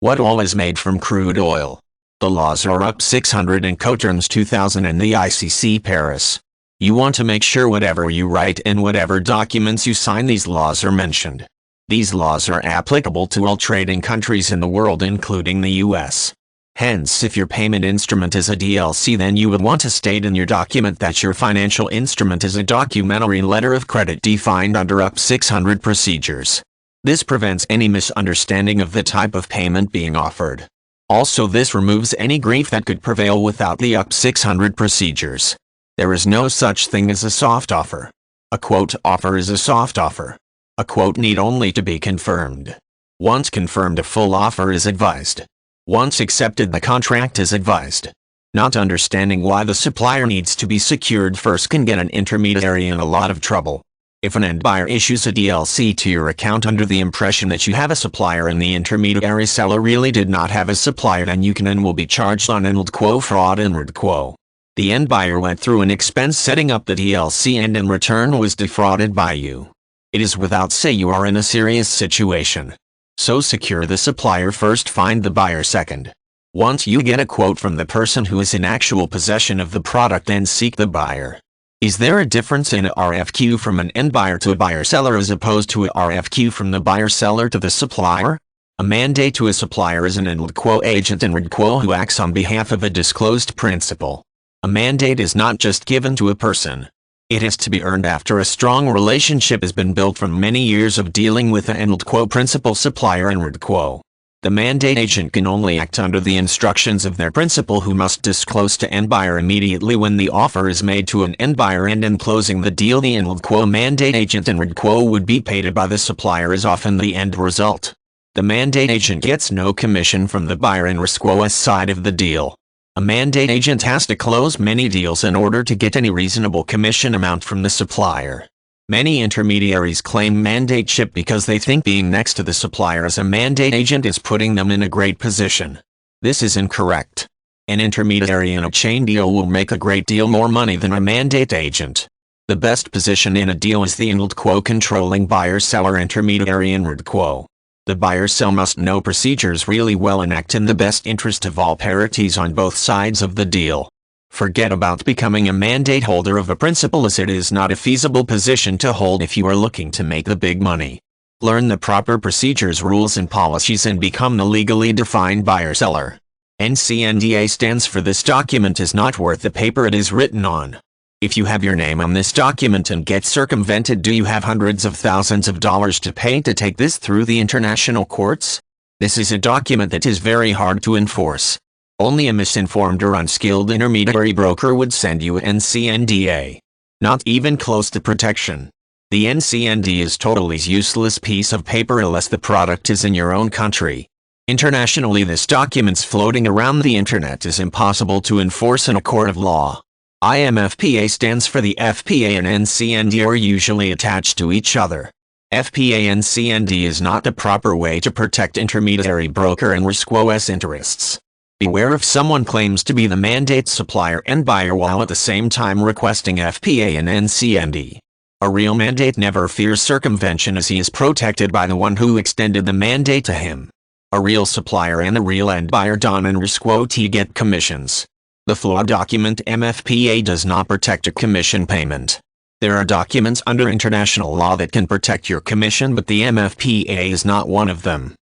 What oil is made from crude oil? The laws are up 600 in Coterms 2000 and the ICC Paris. You want to make sure whatever you write and whatever documents you sign, these laws are mentioned. These laws are applicable to all trading countries in the world, including the US. Hence, if your payment instrument is a DLC, then you would want to state in your document that your financial instrument is a documentary letter of credit defined under UP 600 procedures. This prevents any misunderstanding of the type of payment being offered. Also, this removes any grief that could prevail without the UP 600 procedures. There is no such thing as a soft offer. A quote offer is a soft offer. A quote need only to be confirmed. Once confirmed, a full offer is advised. Once accepted, the contract is advised. Not understanding why the supplier needs to be secured first can get an intermediary in a lot of trouble. If an end buyer issues a DLC to your account under the impression that you have a supplier and the intermediary seller really did not have a supplier, then you can and will be charged on end quo fraud and quo. The end buyer went through an expense setting up the DLC and in return was defrauded by you. It is without say you are in a serious situation. So secure the supplier first, find the buyer second. Once you get a quote from the person who is in actual possession of the product, then seek the buyer. Is there a difference in a RFQ from an end buyer to a buyer-seller as opposed to a RFQ from the buyer-seller to the supplier? A mandate to a supplier is an end quo agent and quo who acts on behalf of a disclosed principal. A mandate is not just given to a person. It is to be earned after a strong relationship has been built from many years of dealing with the end quo principal supplier and quo. The mandate agent can only act under the instructions of their principal, who must disclose to end buyer immediately when the offer is made to an end buyer, and in closing the deal the end quo mandate agent and quo would be paid by the supplier is often the end result. The mandate agent gets no commission from the buyer and quo's side of the deal. A mandate agent has to close many deals in order to get any reasonable commission amount from the supplier. Many intermediaries claim mandateship because they think being next to the supplier as a mandate agent is putting them in a great position. This is incorrect. An intermediary in a chain deal will make a great deal more money than a mandate agent. The best position in a deal is the end quo controlling buyer-seller intermediary and quo. The buyer-seller must know procedures really well and act in the best interest of all parties on both sides of the deal. Forget about becoming a mandate holder of a principal, as it is not a feasible position to hold if you are looking to make the big money. Learn the proper procedures, rules and policies and become the legally defined buyer-seller. NCNDA stands for "This document is not worth the paper it is written on." If you have your name on this document and get circumvented, do you have hundreds of thousands of dollars to pay to take this through the international courts? This is a document that is very hard to enforce. Only a misinformed or unskilled intermediary broker would send you an NCNDA. Not even close to protection. The NCND is totally useless piece of paper unless the product is in your own country. Internationally, this document's floating around the internet is impossible to enforce in a court of law. IMFPA stands for the FPA and NCND are usually attached to each other. FPA NCND is not the proper way to protect intermediary broker and quo's interests. Beware if someone claims to be the mandate supplier and buyer while at the same time requesting FPA and NCND. A real mandate never fears circumvention, as he is protected by the one who extended the mandate to him. A real supplier and a real end buyer don and quo get commissions. The flawed document MFPA does not protect a commission payment. There are documents under international law that can protect your commission, but the MFPA is not one of them.